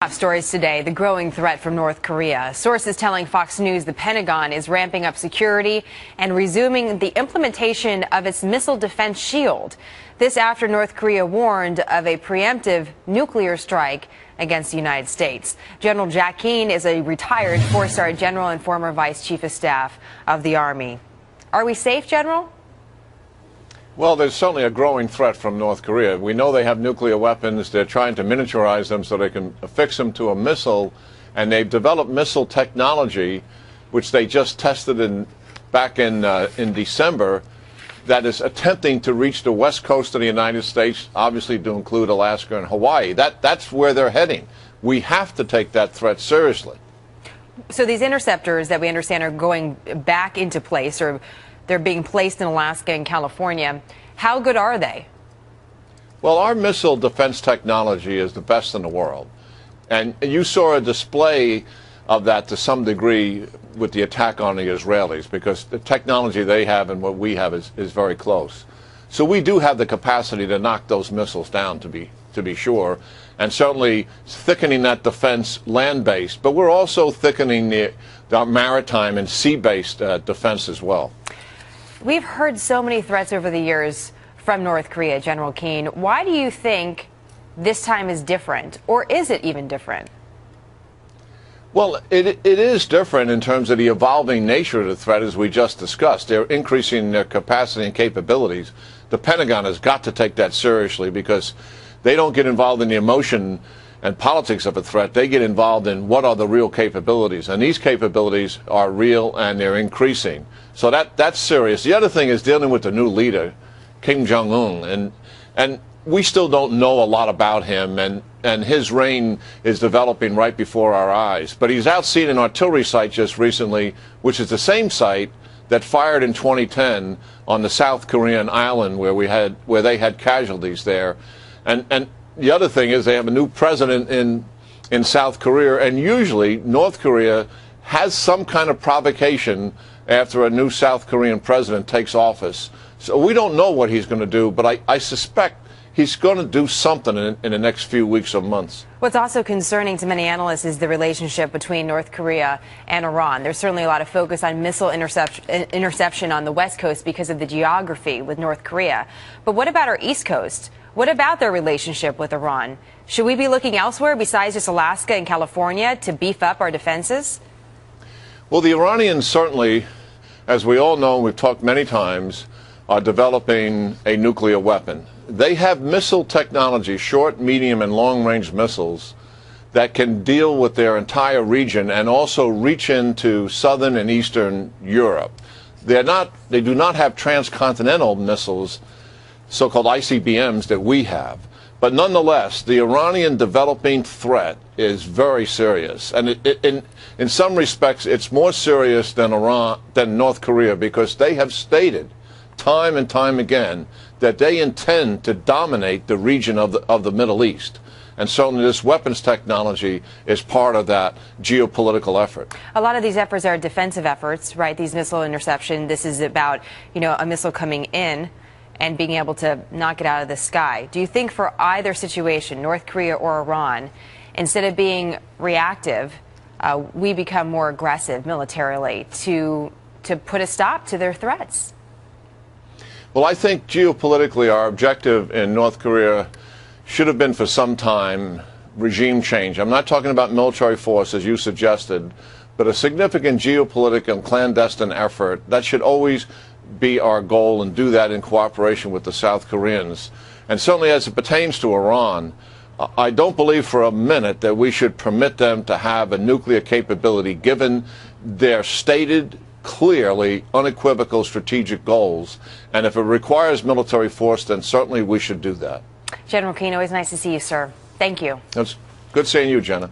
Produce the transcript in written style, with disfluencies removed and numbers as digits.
Top stories today, the growing threat from North Korea. Sources telling Fox News the Pentagon is ramping up security and resuming the implementation of its missile defense shield. This after North Korea warned of a preemptive nuclear strike against the United States. General Jack Keane is a retired four-star general and former vice chief of staff of the Army. Are we safe, General? Well, there's certainly a growing threat from North Korea. We know they have nuclear weapons. They're trying to miniaturize them so they can affix them to a missile. And they've developed missile technology, which they just tested back in December, that is attempting to reach the west coast of the United States, obviously to include Alaska and Hawaii. That's where they're heading. We have to take that threat seriously. So these interceptors that we understand are going back into place, or they're being placed in Alaska and California. How good are they? Well, our missile defense technology is the best in the world. And you saw a display of that to some degree with the attack on the Israelis, because the technology they have and what we have is very close. So we do have the capacity to knock those missiles down, to be sure, and certainly thickening that defense land-based. But we're also thickening the maritime and sea-based defense as well. We've heard so many threats over the years from North Korea, General Keane. Why do you think this time is different, or is it even different? Well, it is different in terms of the evolving nature of the threat, as we just discussed. They're increasing their capacity and capabilities. The Pentagon has got to take that seriously, because they don't get involved in the emotion and politics of a threat. They get involved in what are the real capabilities, and these capabilities are real and they're increasing. So that's serious. The other thing is dealing with the new leader, Kim Jong-un, and we still don't know a lot about him, and his reign is developing right before our eyes. But he's out seen an artillery site just recently, which is the same site that fired in 2010 on the South Korean island where they had casualties there, and the other thing is they have a new president in South Korea, and usually North Korea has some kind of provocation after a new South Korean president takes office. So we don't know what he's going to do, but I suspect he's going to do something in the next few weeks or months. What's also concerning to many analysts is the relationship between North Korea and Iran. There's certainly a lot of focus on missile interception on the West Coast because of the geography with North Korea. But what about our East Coast? What about their relationship with Iran? Should we be looking elsewhere besides just Alaska and California to beef up our defenses? Well, the Iranians certainly, as we all know, we've talked many times, are developing a nuclear weapon. They have missile technology, short, medium, and long-range missiles, that can deal with their entire region and also reach into southern and eastern Europe. They do not have transcontinental missiles, so-called ICBMs, that we have. But nonetheless, the Iranian developing threat is very serious. And in some respects, it's more serious than North Korea, because they have stated time and time again that they intend to dominate the region of the Middle East. And certainly this weapons technology is part of that geopolitical effort. A lot of these efforts are defensive efforts, right? These missile interception, this is about, a missile coming in and being able to knock it out of the sky. Do you think for either situation, North Korea or Iran, instead of being reactive, we become more aggressive militarily to put a stop to their threats? Well, I think geopolitically our objective in North Korea should have been for some time regime change. I'm not talking about military force, as you suggested, but a significant geopolitical and clandestine effort. That should always be our goal, and do that in cooperation with the South Koreans. And certainly as it pertains to Iran, I don't believe for a minute that we should permit them to have a nuclear capability, given their stated, clearly unequivocal strategic goals. And if it requires military force, then certainly we should do that. General Keane, always nice to see you, sir. Thank you. It's good seeing you, Jenna.